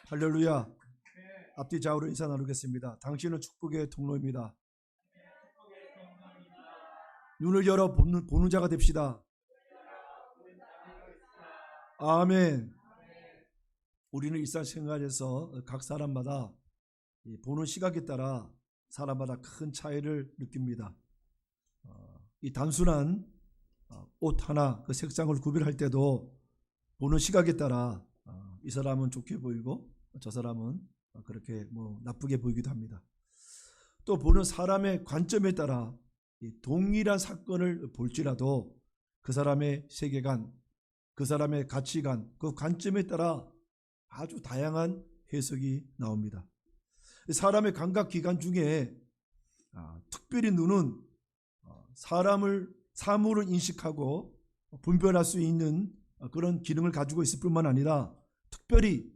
할렐루야. 앞뒤 좌우로 인사 나누겠습니다. 당신은 축복의 통로입니다. 눈을 열어 보는 자가 됩시다. 아멘. 우리는 일상생활에서 각 사람마다 보는 시각에 따라 사람마다 큰 차이를 느낍니다. 이 단순한 옷 하나 그 색상을 구별할 때도 보는 시각에 따라 이 사람은 좋게 보이고 저 사람은 그렇게 나쁘게 보이기도 합니다. 또 보는 사람의 관점에 따라 동일한 사건을 볼지라도 그 사람의 세계관, 그 사람의 가치관, 그 관점에 따라 아주 다양한 해석이 나옵니다. 사람의 감각기관 중에 특별히 눈은 사물을 인식하고 분별할 수 있는 그런 기능을 가지고 있을 뿐만 아니라 특별히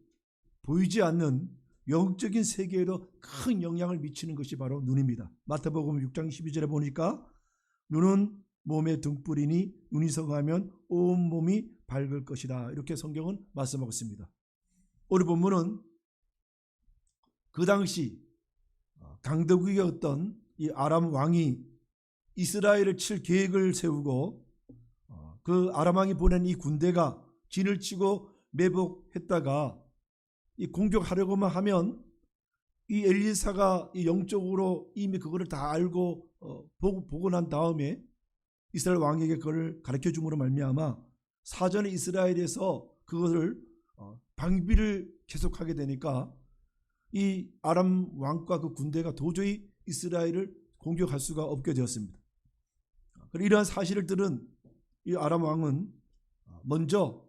보이지 않는 영적인 세계에도 큰 영향을 미치는 것이 바로 눈입니다. 마태복음 6장 12절에 보니까 눈은 몸의 등불이니 눈이 성하면 온 몸이 밝을 것이다. 이렇게 성경은 말씀하고 있습니다. 오늘 본문은 그 당시 강대국이었던 이 아람 왕이 이스라엘을 칠 계획을 세우고 그 아람 왕이 보낸 이 군대가 진을 치고 매복했다가 이 공격하려고만 하면 이 엘리사가 이 영적으로 이미 그거를 다 알고 보고 난 다음에 이스라엘 왕에게 그걸 가르쳐 줌으로 말미암아 사전에 이스라엘에서 그것을 방비를 계속하게 되니까 이 아람 왕과 그 군대가 도저히 이스라엘을 공격할 수가 없게 되었습니다. 이러한 사실을 들은 이 아람 왕은 먼저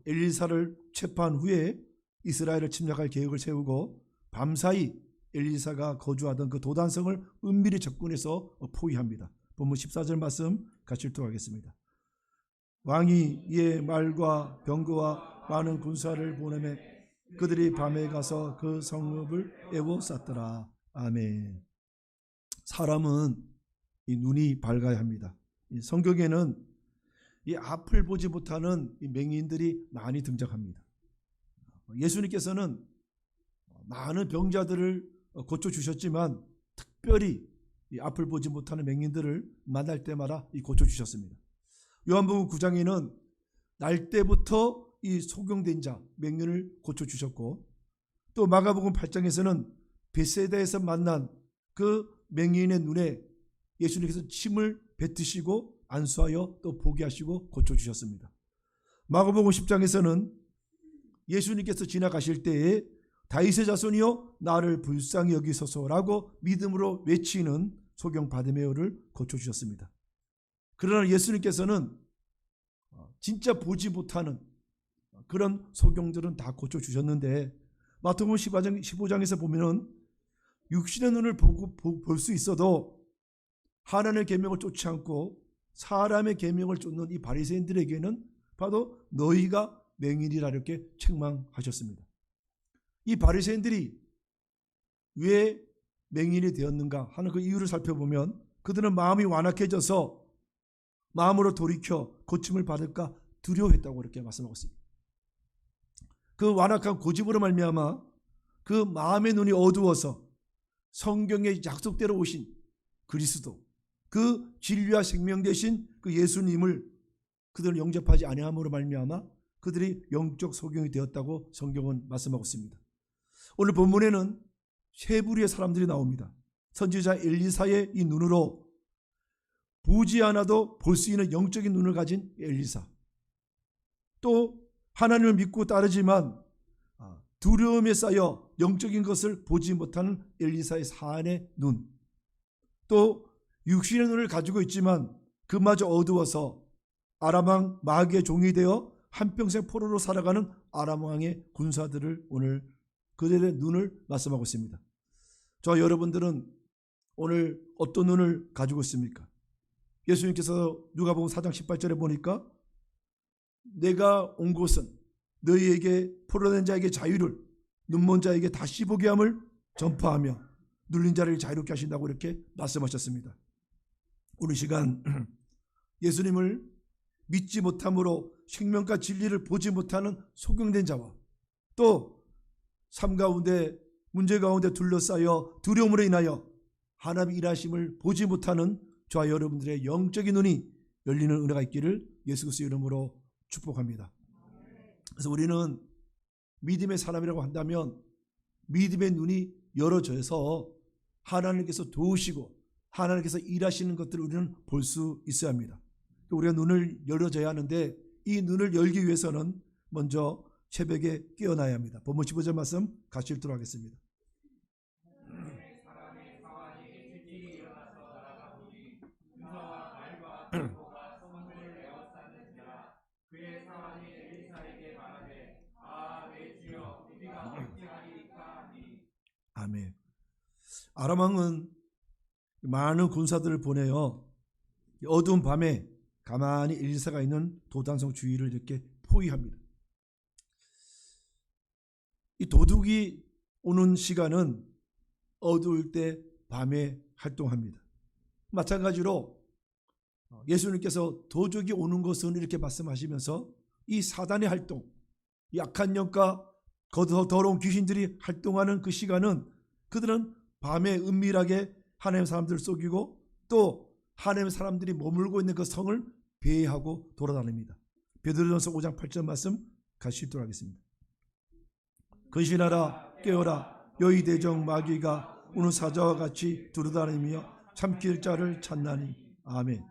엘리사를 체포한 후에 이스라엘을 침략할 계획을 세우고 밤사이 엘리사가 거주하던 그 도단성을 은밀히 접근해서 포위합니다. 본문 14절 말씀 같이 읽도록하겠습니다. 왕이 이에 말과 병거와 많은 군사를 보내매 그들이 밤에 가서 그 성읍을 에워쌌더라. 아멘. 사람은 이 눈이 밝아야 합니다. 이 성경에는 이 앞을 보지 못하는 이 맹인들이 많이 등장합니다. 예수님께서는 많은 병자들을 고쳐주셨지만 특별히 이 앞을 보지 못하는 맹인들을 만날 때마다 고쳐주셨습니다. 요한복음 9장에는 날 때부터 이 소경된 자 맹인을 고쳐주셨고 또 마가복음 8장에서는 벳세다에서 만난 그 맹인의 눈에 예수님께서 침을 뱉으시고 안수하여 또 보게 하시고 고쳐주셨습니다. 마가복음 10장에서는 예수님께서 지나가실 때에 다윗의 자손이여 나를 불쌍히 여기소서라고 믿음으로 외치는 소경 바디메오를 고쳐주셨습니다. 그러나 예수님께서는 진짜 보지 못하는 그런 소경들은 다 고쳐주셨는데 마태복음 15장에서 보면은 육신의 눈을 볼 수 있어도 하나님의 계명을 쫓지 않고 사람의 계명을 쫓는 이 바리새인들에게는 바로 너희가 맹인이라 이렇게 책망하셨습니다. 이 바리새인들이 왜 맹인이 되었는가 하는 그 이유를 살펴보면 그들은 마음이 완악해져서 마음으로 돌이켜 고침을 받을까 두려워했다고 이렇게 말씀하고 있습니다. 그 완악한 고집으로 말미암아 그 마음의 눈이 어두워서 성경의 약속대로 오신 그리스도 그 진리와 생명 되신 그 예수님을 그들을 영접하지 아니함으로 말미암아 그들이 영적 소경이 되었다고 성경은 말씀하고 있습니다. 오늘 본문에는 세 부류의 사람들이 나옵니다. 선지자 엘리사의 이 눈으로 보지 않아도 볼 수 있는 영적인 눈을 가진 엘리사, 또 하나님을 믿고 따르지만 두려움에 쌓여 영적인 것을 보지 못하는 엘리사의 사안의 눈, 또 육신의 눈을 가지고 있지만 그마저 어두워서 아람왕 마귀의 종이 되어 한평생 포로로 살아가는 아람왕의 군사들을 오늘 그들의 눈을 말씀하고 있습니다. 저 여러분들은 오늘 어떤 눈을 가지고 있습니까? 예수님께서 누가복음 4장 18절에 보니까 내가 온 곳은 너희에게 포로된 자에게 자유를 눈먼 자에게 다시 보게 함을 전파하며 눌린 자를 자유롭게 하신다고 이렇게 말씀하셨습니다. 오늘 시간 예수님을 믿지 못함으로 생명과 진리를 보지 못하는 소경된 자와 또 삶 가운데 문제 가운데 둘러싸여 두려움으로 인하여 하나님의 일하심을 보지 못하는 저와 여러분들의 영적인 눈이 열리는 은혜가 있기를 예수 그리스도의 이름으로 축복합니다. 그래서 우리는 믿음의 사람이라고 한다면 믿음의 눈이 열어져서 하나님께서 도우시고 하나님께서 일하시는 것들을 우리는 볼 수 있어야 합니다. 우리가 눈을 열어줘야 하는데 이 눈을 열기 위해서는 먼저 새벽에 깨어나야 합니다. 본문 15절 말씀 같이 읽도록 하겠습니다. 아멘. 아람 왕은 많은 군사들을 보내어 어두운 밤에 가만히 엘리사가 있는 도단성 주위를 이렇게 포위합니다. 이 도둑이 오는 시간은 어두울 때 밤에 활동합니다. 마찬가지로 예수님께서 도둑이 오는 것은 이렇게 말씀하시면서 이 사단의 활동, 이 악한 영과 더러운 귀신들이 활동하는 그 시간은 그들은 밤에 은밀하게 하나님의 사람들을 속이고 또 하나님의 사람들이 머물고 있는 그 성을 배회하고 돌아다닙니다. 베드로전서 5장 8절 말씀 같이 읽도록 하겠습니다. 근신하라 깨어라 여의 대적 마귀가 오는 사자와 같이 두루다니며 참길 자를 찾나니. 아멘.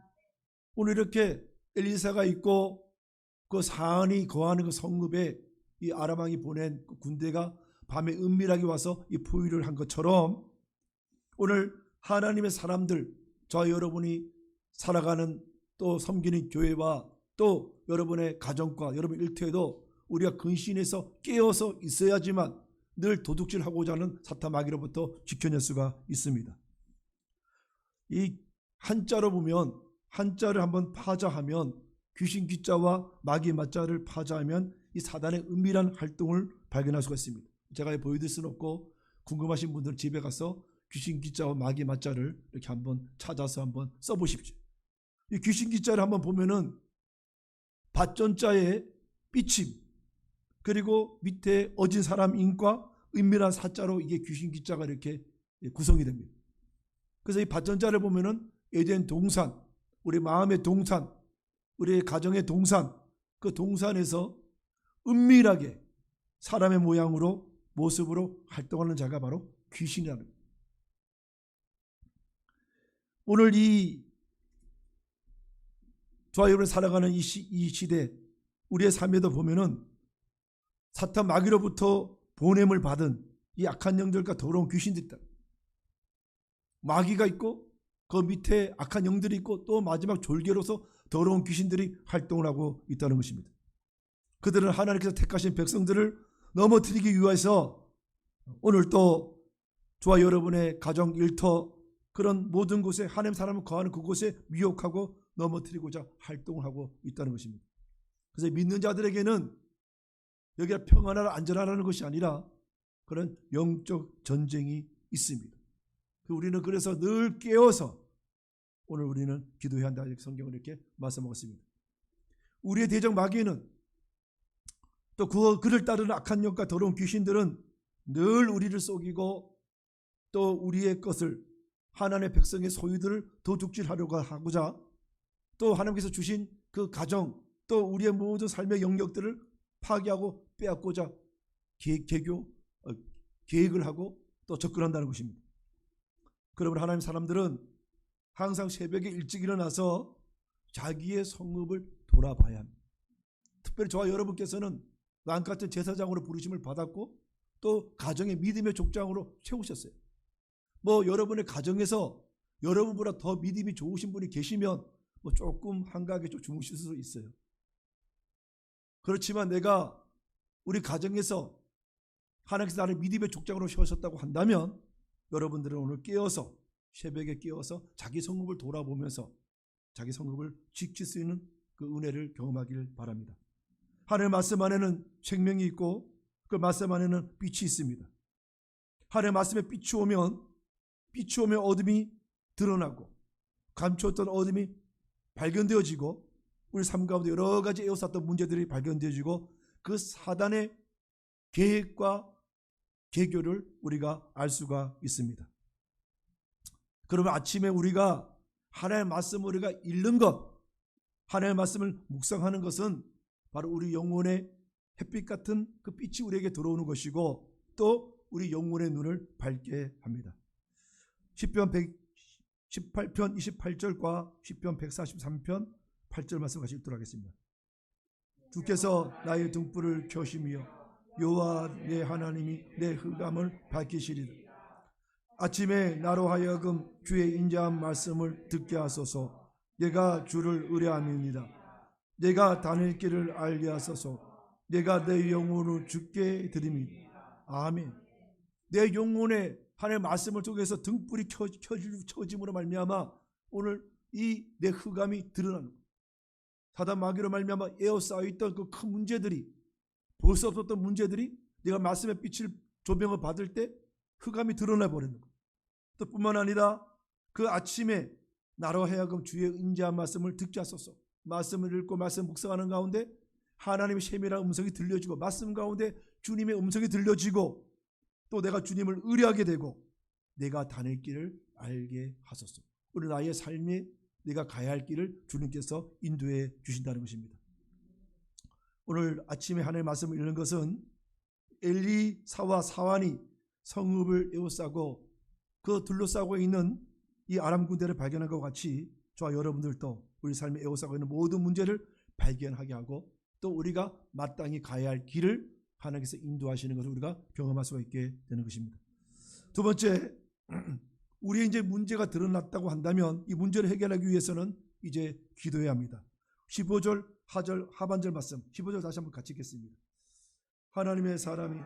오늘 이렇게 엘리사가 있고 그 사안이 거하는 그 성읍에 이 아람 왕이 보낸 그 군대가 밤에 은밀하게 와서 이 포위를 한 것처럼 오늘 하나님의 사람들, 저와 여러분이 살아가는 또 섬기는 교회와 또 여러분의 가정과 여러분 일터에도 우리가 근신해서 깨어서 있어야지만 늘 도둑질하고자 하는 사탄 마귀로부터 지켜낼 수가 있습니다. 이 한자로 보면 한자를 한번 파자하면 귀신 기자와 마귀 맞자를 파자하면 이 사단의 은밀한 활동을 발견할 수가 있습니다. 제가 보여드릴 수는 없고 궁금하신 분들은 집에 가서 귀신 기자와 마귀 맞자를 이렇게 한번 찾아서 한번 써보십시오. 이 귀신 기자를 한번 보면은 밭전자의 삐침 그리고 밑에 어진 사람 인과 은밀한 사자로 이게 귀신 기자가 이렇게 구성이 됩니다. 그래서 이 밭전자를 보면은 에덴 동산, 우리 마음의 동산, 우리 가정의 동산, 그 동산에서 은밀하게 사람의 모양으로 모습으로 활동하는 자가 바로 귀신이라는 거예요. 오늘 이 저와 여러분이 살아가는 이 시대 우리의 삶에도 보면은 사탄 마귀로부터 보냄을 받은 이 악한 영들과 더러운 귀신들이 있다. 마귀가 있고 그 밑에 악한 영들이 있고 또 마지막 졸개로서 더러운 귀신들이 활동을 하고 있다는 것입니다. 그들은 하나님께서 택하신 백성들을 넘어뜨리기 위해서 오늘 또 저와 여러분의 가정 일터 그런 모든 곳에 하나님 사람을 거하는 그곳에 미혹하고 넘어뜨리고자 활동을 하고 있다는 것입니다. 그래서 믿는 자들에게는 여기가 평안하라 안전하라는 것이 아니라 그런 영적 전쟁이 있습니다. 우리는 그래서 늘 깨어서 오늘 우리는 기도해야 한다. 이렇게 성경을 이렇게 말씀하셨습니다. 우리의 대적 마귀는 또 그를 따르는 악한 영과 더러운 귀신들은 늘 우리를 속이고 또 우리의 것을 하나님의 백성의 소유들을 도둑질하려고 하고자 또 하나님께서 주신 그 가정 또 우리의 모든 삶의 영역들을 파괴하고 빼앗고자 계획을 하고 또 접근한다는 것입니다. 그러면 하나님 사람들은 항상 새벽에 일찍 일어나서 자기의 성읍을 돌아봐야 합니다. 특별히 저와 여러분께서는 왕 같은 제사장으로 부르심을 받았고 또 가정의 믿음의 족장으로 세우셨어요. 뭐 여러분의 가정에서 여러분보다 더 믿음이 좋으신 분이 계시면 뭐 조금 한가하게 좀 주무실 수 있어요. 그렇지만 내가 우리 가정에서 하나님께서 나를 믿음의 족장으로 세우셨다고 한다면 여러분들은 오늘 깨어서 새벽에 깨어서 자기 성읍을 돌아보면서 자기 성읍을 지킬 수 있는 그 은혜를 경험하길 바랍니다. 하나님의 말씀 안에는 생명이 있고 그 말씀 안에는 빛이 있습니다. 하나님의 말씀에 빛이 오면 어둠이 드러나고 감추었던 어둠이 발견되어지고 우리 삶 가운데 여러 가지 에워쌌던 문제들이 발견되어지고 그 사단의 계획과 계교를 우리가 알 수가 있습니다. 그러면 아침에 우리가 하나님의 말씀을 우리가 읽는 것, 하나님의 말씀을 묵상하는 것은 바로 우리 영혼의 햇빛 같은 그 빛이 우리에게 들어오는 것이고 또 우리 영혼의 눈을 밝게 합니다. 시편 118편 28절과 시편 143편 8절 말씀 같이 읽도록 하겠습니다. 주께서 나의 등불을 켜시며 여호와 내 하나님이 내 흑암을 밝히시리라. 아침에 나로 하여금 주의 인자한 말씀을 듣게 하소서. 내가 주를 의뢰함이니이다. 내가 다닐 길을 알게 하소서. 내가 내 영혼을 주께 드립니다. 아멘. 내 영혼에 하나님의 말씀을 통해서 등불이 켜짐으로 말미암아 오늘 이 내 흑암이 드러나는 거예요. 사단 마귀로 말미암아 에워싸여있던 그 큰 문제들이, 볼 수 없었던 문제들이 내가 말씀의 빛을 조명을 받을 때 흑암이 드러나 버리는 거예요. 또 뿐만 아니라 그 아침에 나로 하여금 주의 인자한 말씀을 듣게 하소서. 말씀을 읽고 말씀 묵상하는 가운데 하나님의 세밀한 음성이 들려지고 말씀 가운데 주님의 음성이 들려지고 또 내가 주님을 의뢰하게 되고 내가 다닐 길을 알게 하소서. 우리 나의 삶에 내가 가야 할 길을 주님께서 인도해 주신다는 것입니다. 오늘 아침에 하나님의 말씀을 읽는 것은 엘리사와 사환이 성읍을 에워싸고 그 둘러싸고 있는 이 아람 군대를 발견한 것과 같이 저와 여러분들도 우리 삶에 에워싸고 있는 모든 문제를 발견하게 하고 또 우리가 마땅히 가야 할 길을 하나님께서 인도하시는 것을 우리가 경험할 수가 있게 되는 것입니다. 두 번째, 우리의 이제 문제가 드러났다고 한다면 이 문제를 해결하기 위해서는 이제 기도해야 합니다. 15절 하반절 말씀 15절 다시 한번 같이 읽겠습니다. 하나님의 사람이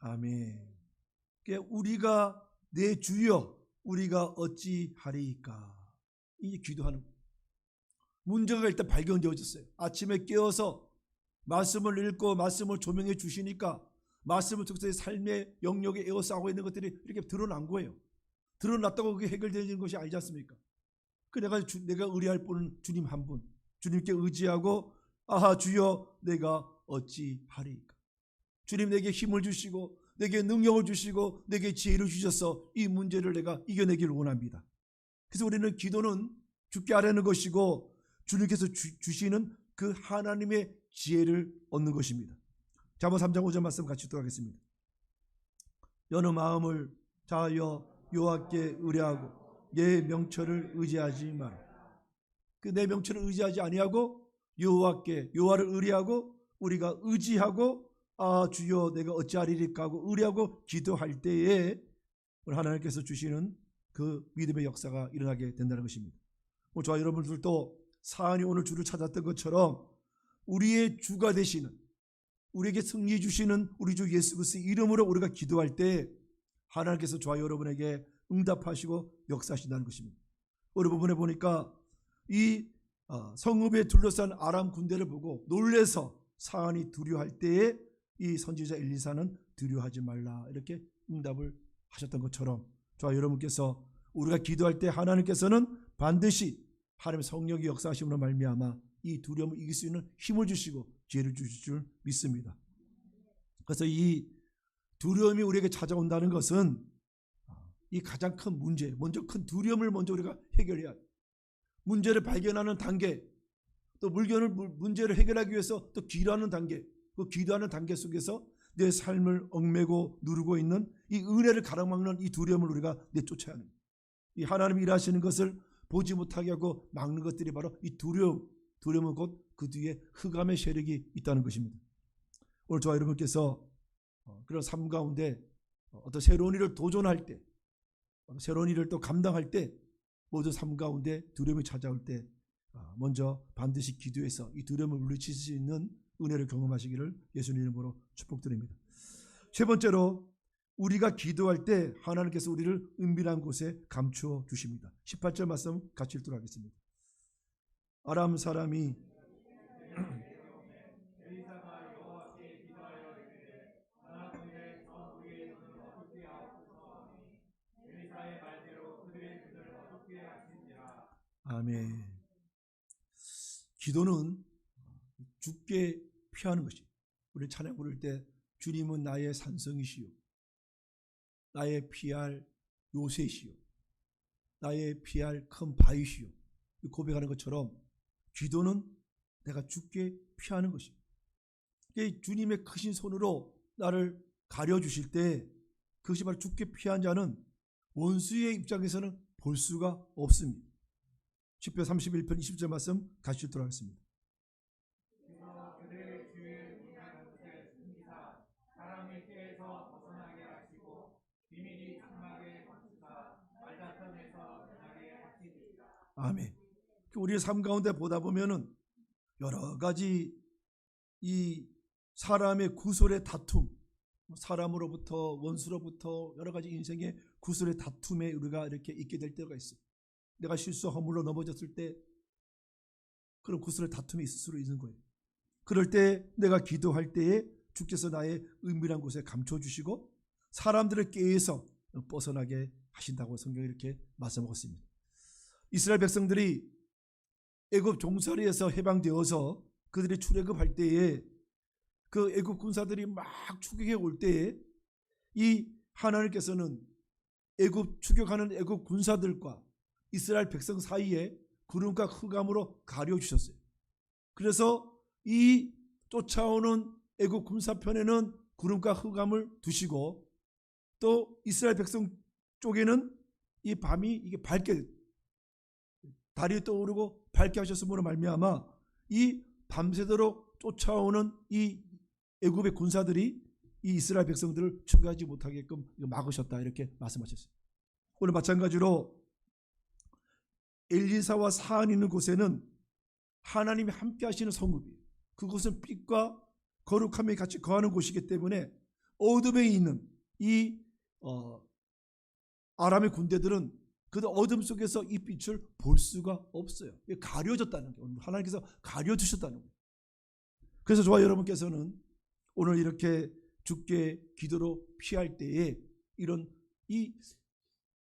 아멘. 우리가 내 주여 우리가 어찌하리이까. 이 기도하는 거예요. 문제가 일단 발견되어졌어요. 아침에 깨어서 말씀을 읽고 말씀을 조명해 주시니까 말씀을 통해서 삶의 영역에 에워싸고 있는 것들이 이렇게 드러난 거예요. 드러났다고 그게 해결되는 것이 아니지 않습니까? 내가 의뢰할 분은 주님 한 분, 주님께 의지하고 아하 주여 내가 어찌하리이까. 주님 내게 힘을 주시고 내게 능력을 주시고 내게 지혜를 주셔서 이 문제를 내가 이겨내기를 원합니다. 그래서 우리는 기도는 주께 아뢰는 것이고 주님께서 주시는 그 하나님의 지혜를 얻는 것입니다. 잠언 3장 5절 말씀 같이 읽도록 하겠습니다. 여느 마음을 다하여 여호와께 의뢰하고 내 명철을 의지하지 마라. 그 내 명철을 의지하지 아니하고 여호와를 의뢰하고 우리가 의지하고 아 주여 내가 어찌하리리까 하고 의뢰하고 기도할 때에 하나님께서 주시는 그 믿음의 역사가 일어나게 된다는 것입니다. 저와 여러분들도 사안이 오늘 주를 찾았던 것처럼 우리의 주가 되시는 우리에게 승리 주시는 우리 주 예수 그리스도의 이름으로 우리가 기도할 때 하나님께서 저와 여러분에게 응답하시고 역사하신다는 것입니다. 오늘 부분에 보니까 이 성읍에 둘러싼 아람 군대를 보고 놀래서 사안이 두려워할 때에 이 선지자 엘리사는 두려워하지 말라 이렇게 응답을 하셨던 것처럼 저와 여러분께서 우리가 기도할 때 하나님께서는 반드시 하나님의 성령의 역사하심으로 말미암아 이 두려움을 이길 수 있는 힘을 주시고 지혜를 주실 줄 믿습니다. 그래서 이 두려움이 우리에게 찾아온다는 것은 이 가장 큰 문제, 먼저 큰 두려움을 먼저 우리가 해결해야 해요. 문제를 발견하는 단계, 또 문제를 해결하기 위해서 또 기도하는 단계, 그 기도하는 단계 속에서 내 삶을 얽매고 누르고 있는 이 은혜를 가로막는 이 두려움을 우리가 내쫓아야 합니다. 이 하나님이 일하시는 것을 보지 못하게 하고 막는 것들이 바로 이 두려움은 곧 그 뒤에 흑암의 세력이 있다는 것입니다. 오늘 저와 여러분께서 그런 삶 가운데 어떤 새로운 일을 도전할 때, 새로운 일을 또 감당할 때, 모든 삶 가운데 두려움이 찾아올 때 먼저 반드시 기도해서 이 두려움을 물리칠 수 있는 은혜를 경험하시기를 예수님 이름으로 축복드립니다. 세 번째로 우리가 기도할 때 하나님께서 우리를 은밀한 곳에 감추어 주십니다. 18절 말씀 같이 읽도록 하겠습니다. 아람 사람이 아멘. 기도는 죽게 피하는 것이. 우리 찬양 부를 때 주님은 나의 산성이시요 나의 피할 요새시요 나의 피할 큰 바위시요 고백하는 것처럼 기도는 내가 죽게 피하는 것입니다. 주님의 크신 손으로 나를 가려주실 때 그것이 바로 죽게 피한 자는 원수의 입장에서는 볼 수가 없습니다. 시편 31편 20절 말씀 같이 읽도록 하겠습니다. 아멘. 우리의 삶 가운데 보다 보면은 여러 가지 이 사람의 구설의 다툼, 사람으로부터 원수로부터 여러 가지 인생의 구설의 다툼에 우리가 이렇게 있게 될 때가 있어요. 내가 실수 허물로 넘어졌을 때 그런 구설의 다툼이 있을 수 있는 거예요. 그럴 때 내가 기도할 때에 주께서 나의 은밀한 곳에 감춰주시고 사람들을 꾀해서 벗어나게 하신다고 성경이 이렇게 말씀하고 있습니다. 이스라엘 백성들이 애굽 종살이에서 해방되어서 그들이 출애굽할 때에 그 애굽 군사들이 막 추격해 올 때에 이 하나님께서는 애굽 추격하는 애굽 군사들과 이스라엘 백성 사이에 구름과 흑암으로 가려 주셨어요. 그래서 이 쫓아오는 애굽 군사편에는 구름과 흑암을 두시고 또 이스라엘 백성 쪽에는 이 밤이 이게 밝게 달이 떠오르고 밝게 하셨음으로 말미암아 이 밤새도록 쫓아오는 이 애굽의 군사들이 이 이스라엘 백성들을 추격하지 못하게끔 막으셨다 이렇게 말씀하셨어요. 오늘 마찬가지로 엘리사와 사안 있는 곳에는 하나님이 함께 하시는 성읍이에요. 그곳은 빛과 거룩함이 같이 거하는 곳이기 때문에 어둠에 있는 이 아람의 군대들은 그 어둠 속에서 이 빛을 볼 수가 없어요. 가려졌다는 거예요. 하나님께서 가려두셨다는 거예요. 그래서 저와 여러분께서는 오늘 이렇게 죽게 기도로 피할 때에 이런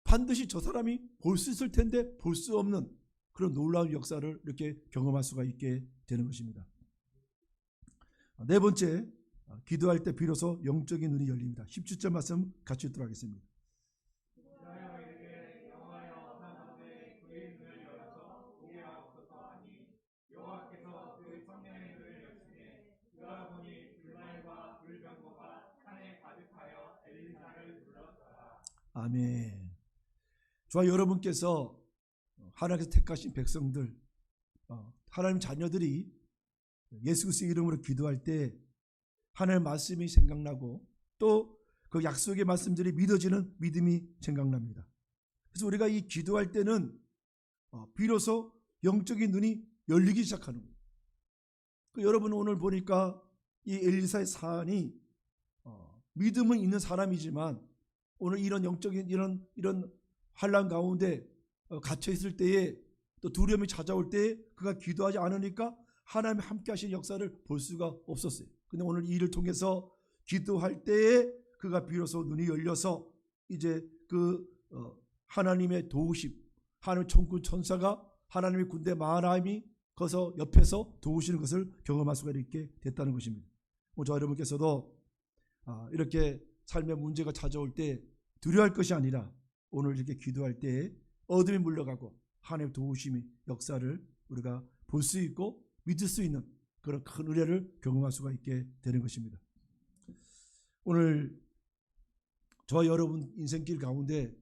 반드시 저 사람이 볼 수 있을 텐데 볼 수 없는 그런 놀라운 역사를 이렇게 경험할 수가 있게 되는 것입니다. 네 번째, 기도할 때 비로소 영적인 눈이 열립니다. 17절 말씀 같이 읽도록 하겠습니다. 아멘. 저와 여러분께서 하나님께서 택하신 백성들, 하나님 자녀들이 예수 그리스도의 이름으로 기도할 때 하나님의 말씀이 생각나고 또 그 약속의 말씀들이 믿어지는 믿음이 생각납니다. 그래서 우리가 이 기도할 때는 비로소 영적인 눈이 열리기 시작하는 거예요. 여러분 오늘 보니까 이 엘리사의 사안이 믿음은 있는 사람이지만 오늘 이런 영적인 이런 환난 가운데 갇혀 있을 때에 또 두려움이 찾아올 때에 그가 기도하지 않으니까 하나님이 함께 하시는 역사를 볼 수가 없었어요. 근데 오늘 이 일을 통해서 기도할 때에 그가 비로소 눈이 열려서 이제 그 하나님의 도우심, 하나님의 천군 천사가 하나님의 군대 마하나임이 거기서 옆에서 도우시는 것을 경험할 수가 있게 됐다는 것입니다. 저와 여러분께서도 이렇게 삶의 문제가 찾아올 때 두려워할 것이 아니라 오늘 이렇게 기도할 때 어둠이 물러가고 하나님의 도우심이 역사를 우리가 볼 수 있고 믿을 수 있는 그런 큰 은혜를 경험할 수가 있게 되는 것입니다. 오늘 저와 여러분 인생길 가운데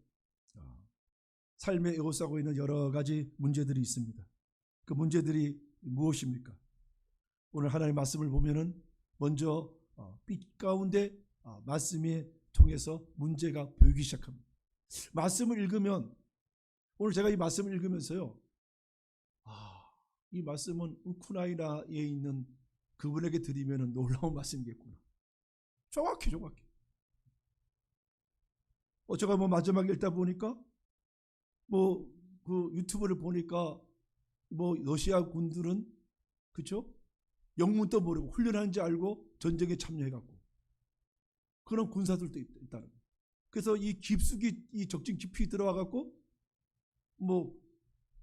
삶에 에워싸고 있는 여러 가지 문제들이 있습니다. 그 문제들이 무엇입니까? 오늘 하나님의 말씀을 보면은 먼저 빛 가운데 말씀이 통해서 문제가 보이기 시작합니다. 말씀을 읽으면 오늘 제가 이 말씀을 읽으면서요, 이 말씀은 우크라이나에 있는 그분에게 드리면 놀라운 말씀이겠구나. 정확히. 제가 마지막에 읽다 보니까 그 유튜브를 보니까 러시아 군들은 그렇죠? 영문도 모르고 훈련하는지 알고 전쟁에 참여해갖고 그런 군사들도 있다는 거예요. 그래서 이 깊숙이 이 적진 깊이 들어와갖고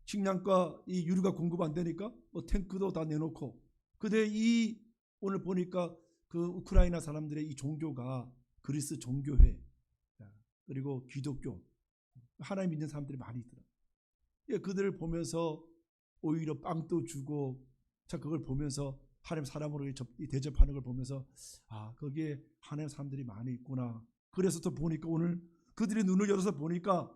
식량과 이 유류가 공급 안 되니까 뭐 탱크도 다 내놓고. 근데 이 오늘 보니까 그 우크라이나 사람들의 이 종교가 그리스 종교회 그리고 기독교 하나님 믿는 사람들이 많이 있더라고요. 예, 그들을 보면서 오히려 빵도 주고 자 그걸 보면서 하나님 사람으로 대접하는 걸 보면서 아 거기에 하나님 사람들이 많이 있구나. 그래서 또 보니까 오늘 그들이 눈을 열어서 보니까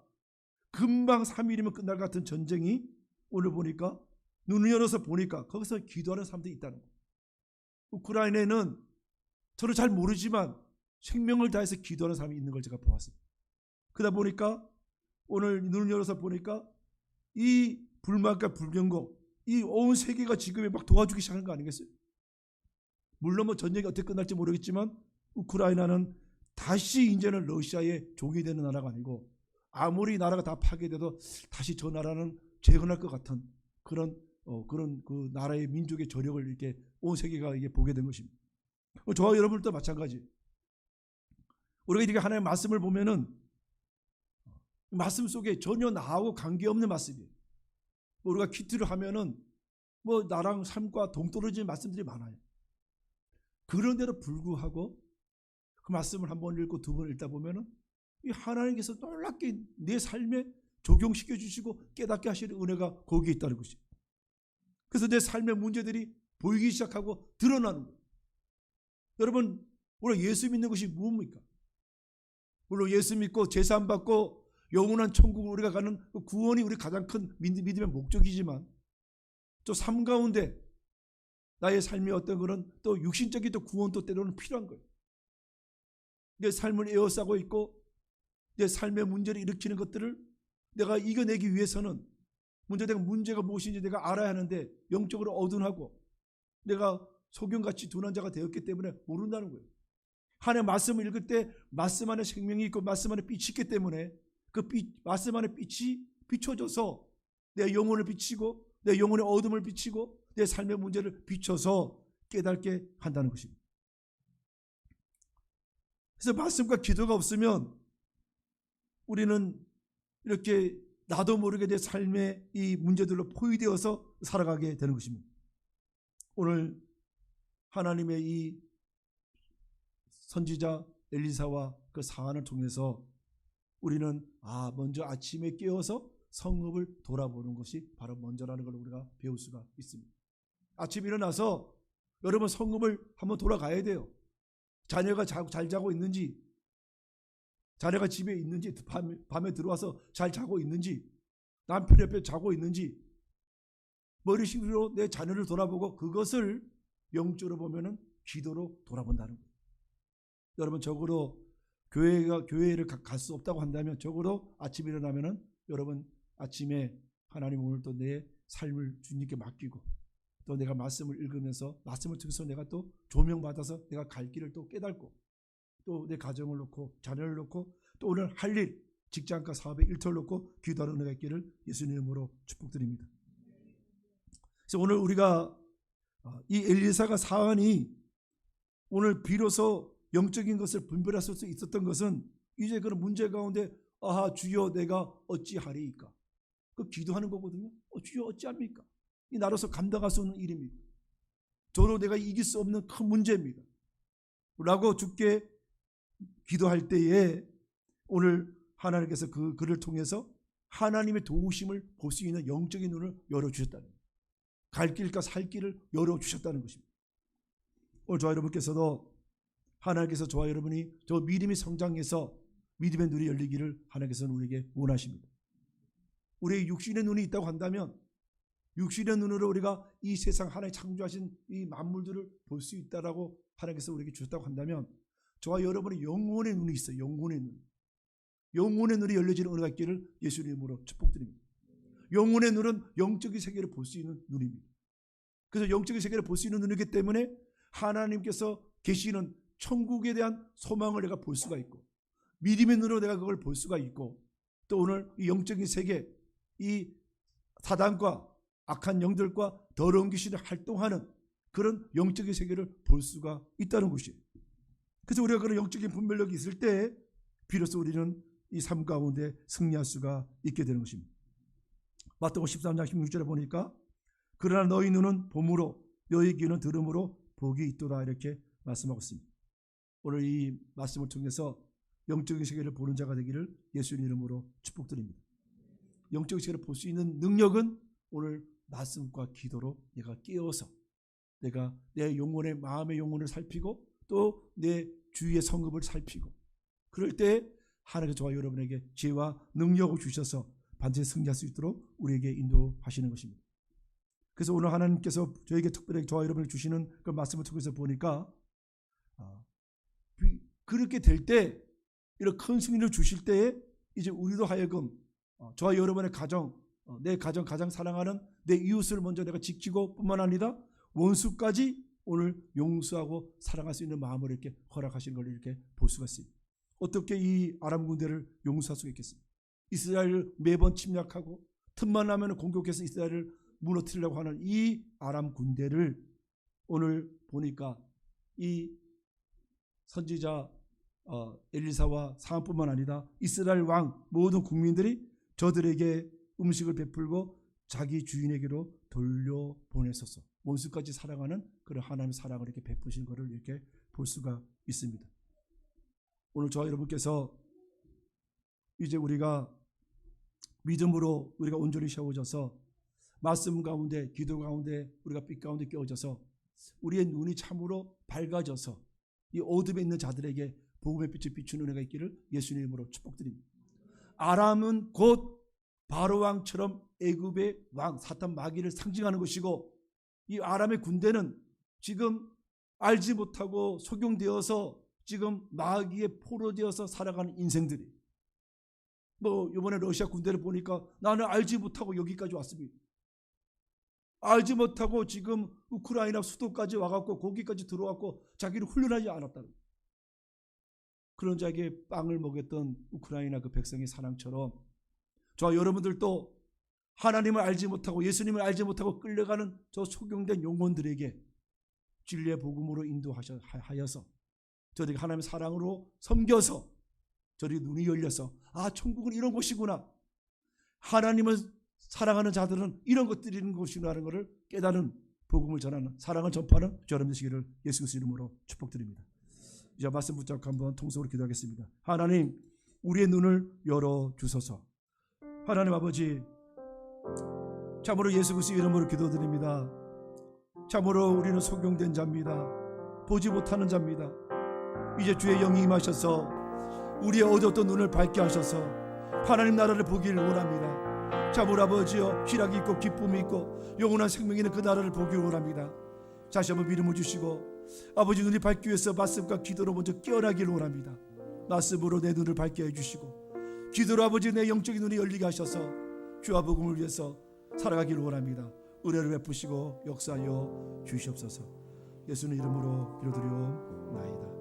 금방 3일이면 끝날 것 같은 전쟁이 오늘 보니까 눈을 열어서 보니까 거기서 기도하는 사람들이 있다는 거예요. 우크라이나에는 저는 잘 모르지만 생명을 다해서 기도하는 사람이 있는 걸 제가 보았어요. 그러다 보니까 오늘 눈을 열어서 보니까 이 불만과 불경고 이 온 세계가 지금 막 도와주기 시작하는 거 아니겠어요? 물론 뭐 전쟁이 어떻게 끝날지 모르겠지만 우크라이나는 다시 이제는 러시아의 종이 되는 나라가 아니고 아무리 나라가 다 파괴돼도 다시 저 나라는 재건할 것 같은 그런 그 나라의 민족의 저력을 이렇게 온 세계가 이게 보게 된 것입니다. 저와 여러분도 마찬가지. 우리가 이렇게 하나님의 말씀을 보면은 말씀 속에 전혀 나하고 관계없는 말씀이에요. 우리가 퀴트를 하면은 뭐 나랑 삶과 동떨어지는 말씀들이 많아요. 그런데도 불구하고 그 말씀을 한 번 읽고 두 번 읽다 보면은 이 하나님께서 놀랍게 내 삶에 적용시켜 주시고 깨닫게 하시는 은혜가 거기에 있다는 것이에요. 그래서 내 삶의 문제들이 보이기 시작하고 드러나는 거예요. 여러분, 우리가 예수 믿는 것이 무엇입니까? 물론 예수 믿고 제사 안 받고 영원한 천국을 우리가 가는 구원이 우리 가장 큰 믿음의 목적이지만 또 삶 가운데 나의 삶이 어떤 그런 또 육신적인 또 구원도 때로는 필요한 거예요. 내 삶을 에워싸고 있고 내 삶의 문제를 일으키는 것들을 내가 이겨내기 위해서는 문제가 무엇인지 내가 알아야 하는데 영적으로 어둔하고 내가 소경같이 둔한 자가 되었기 때문에 모른다는 거예요. 하나님의 말씀을 읽을 때 말씀 안에 생명이 있고 말씀 안에 빛이 있기 때문에 그 말씀 안에 빛이 비춰져서 내 영혼을 비치고 내 영혼의 어둠을 비치고 내 삶의 문제를 비춰서 깨닫게 한다는 것입니다. 그래서 말씀과 기도가 없으면 우리는 이렇게 나도 모르게 내 삶의 이 문제들로 포위되어서 살아가게 되는 것입니다. 오늘 하나님의 이 선지자 엘리사와 그 사안을 통해서 우리는 먼저 아침에 깨어서 성읍을 돌아보는 것이 바로 먼저라는 걸 우리가 배울 수가 있습니다. 아침에 일어나서 여러분 성읍을 한번 돌아가야 돼요. 자녀가 잘 자고 있는지, 자녀가 집에 있는지, 밤에 들어와서 잘 자고 있는지, 남편 옆에 자고 있는지, 머리식으로 내 자녀를 돌아보고 그것을 영적으로 보면은 기도로 돌아본다는 거예요. 여러분 적어도 교회를 갈 수 없다고 한다면 적어도 아침에 일어나면은 여러분 아침에 하나님 오늘 또 내 삶을 주님께 맡기고 또 내가 말씀을 읽으면서 말씀을 통해서 내가 또 조명받아서 내가 갈 길을 또 깨닫고 또 내 가정을 놓고 자녀를 놓고 또 오늘 할 일 직장과 사업에 일터를 놓고 기도하는 은혜가 있기를 예수님 이름으로 축복드립니다. 그래서 오늘 우리가 이 엘리사가 사안이 오늘 비로소 영적인 것을 분별할 수 있었던 것은 이제 그런 문제 가운데 주여 내가 어찌하리이까 그 기도하는 거거든요. 주여 어찌합니까? 이 나로서 감당할 수 없는 일입니다. 저로 내가 이길 수 없는 큰 문제입니다 라고 주께 기도할 때에 오늘 하나님께서 그를 통해서 하나님의 도우심을 볼 수 있는 영적인 눈을 열어주셨다는 거예요. 갈 길과 살 길을 열어주셨다는 것입니다. 오늘 저와 여러분께서도 하나님께서 저와 여러분이 저 믿음이 성장해서 믿음의 눈이 열리기를 하나님께서는 우리에게 원하십니다. 우리의 육신의 눈이 있다고 한다면 육신의 눈으로 우리가 이 세상 하나님 창조하신 이 만물들을 볼 수 있다라고 하나님께서 우리에게 주셨다고 한다면 저와 여러분의 영혼의 눈이 있어요. 영혼의 눈. 영혼의 눈이 열려지는 은혜가 있기를 예수님 이름으로 축복드립니다. 영혼의 눈은 영적인 세계를 볼 수 있는 눈입니다. 그래서 영적인 세계를 볼 수 있는 눈이기 때문에 하나님께서 계시는 천국에 대한 소망을 내가 볼 수가 있고 믿음의 눈으로 내가 그걸 볼 수가 있고 또 오늘 이 영적인 세계 이 사단과 악한 영들과 더러운 귀신이 활동하는 그런 영적인 세계를 볼 수가 있다는 것이에요. 그래서 우리가 그런 영적인 분별력이 있을 때 비로소 우리는 이 삶 가운데 승리할 수가 있게 되는 것입니다. 마태복음 13장 16절에 보니까 그러나 너희 눈은 봄으로 너희 귀는 들음으로 복이 있도다 이렇게 말씀하고 있습니다. 오늘 이 말씀을 통해서 영적인 세계를 보는 자가 되기를 예수님 이름으로 축복드립니다. 영적인 세계를 볼 수 있는 능력은 오늘 말씀과 기도로 내가 깨어서 내가 내 영혼의 마음의 영혼을 살피고 또 내 주위의 성급을 살피고 그럴 때 하나님께서 저와 여러분에게 지혜와 능력을 주셔서 반드시 승리할 수 있도록 우리에게 인도하시는 것입니다. 그래서 오늘 하나님께서 저에게 특별히 저와 여러분에게 주시는 그 말씀을 통해서 보니까 그렇게 될 때 이런 큰 승리를 주실 때에 이제 우리도 하여금 저와 여러분의 가정, 내 가정 가장 사랑하는 내 이웃을 먼저 내가 지키고 뿐만 아니라 원수까지 오늘 용서하고 사랑할 수 있는 마음을 이렇게 허락하시는 걸 이렇게 볼 수가 있습니다. 어떻게 이 아람 군대를 용서할 수가 있겠습니까? 이스라엘을 매번 침략하고 틈만 나면 공격해서 이스라엘을 무너뜨리려고 하는 이 아람 군대를 오늘 보니까 이 선지자 엘리사와 사람뿐만 아니라 이스라엘 왕 모든 국민들이 저들에게 음식을 베풀고 자기 주인에게로 돌려보냈었어. 원수까지 사랑하는 그런 하나님의 사랑을 이렇게 베푸신 것을 이렇게 볼 수가 있습니다. 오늘 저와 여러분께서 이제 우리가 믿음으로 우리가 온전히 세워져서 말씀 가운데 기도 가운데 우리가 빛 가운데 깨어져서 우리의 눈이 참으로 밝아져서 이 어둠에 있는 자들에게 복음의 빛을 비추는 은혜가 있기를 예수님 이름으로 축복드립니다. 아람은 곧 바로 왕처럼 애굽의 왕 사탄 마귀를 상징하는 것이고 이 아람의 군대는 지금 알지 못하고 속용되어서 지금 마귀에 포로되어서 살아가는 인생들이 이번에 러시아 군대를 보니까 나는 알지 못하고 여기까지 왔습니다. 알지 못하고 지금 우크라이나 수도까지 와갖고 거기까지 들어왔고 자기를 훈련하지 않았다는 그런 자에게 빵을 먹였던 우크라이나 그 백성의 사랑처럼 저와 여러분들도 하나님을 알지 못하고 예수님을 알지 못하고 끌려가는 저 속용된 영혼들에게 진리의 복음으로 인도하여서 저들이 하나님의 사랑으로 섬겨서 저들이 눈이 열려서 천국은 이런 곳이구나, 하나님을 사랑하는 자들은 이런 것들이 있는 곳이구나 하는 것을 깨닫는 복음을 전하는 사랑을 전파하는 여러분 되시기를 예수 그리스도 이름으로 축복드립니다. 이제 말씀 붙잡고 한번 통성으로 기도하겠습니다. 하나님, 우리의 눈을 열어주소서. 하나님 아버지, 참으로 예수 그리스도 이름으로 기도드립니다. 참으로 우리는 속용된 자입니다. 보지 못하는 자입니다. 이제 주의 영이 임하셔서 우리의 어두웠던 눈을 밝게 하셔서 하나님 나라를 보기를 원합니다. 참으로 아버지여, 희락이 있고 기쁨이 있고 영원한 생명이 있는 그 나라를 보기를 원합니다. 다시 한번 믿음을 주시고 아버지 눈이 밝기 위해서 말씀과 기도로 먼저 깨어나기를 원합니다. 말씀으로 내 눈을 밝게 해주시고 기도로 아버지 내 영적인 눈이 열리게 하셔서 주와 복음을 위해서 살아가기를 원합니다. 은혜를 베푸시고 역사하여 주시옵소서. 예수님 이름으로 기도드리옵나이다.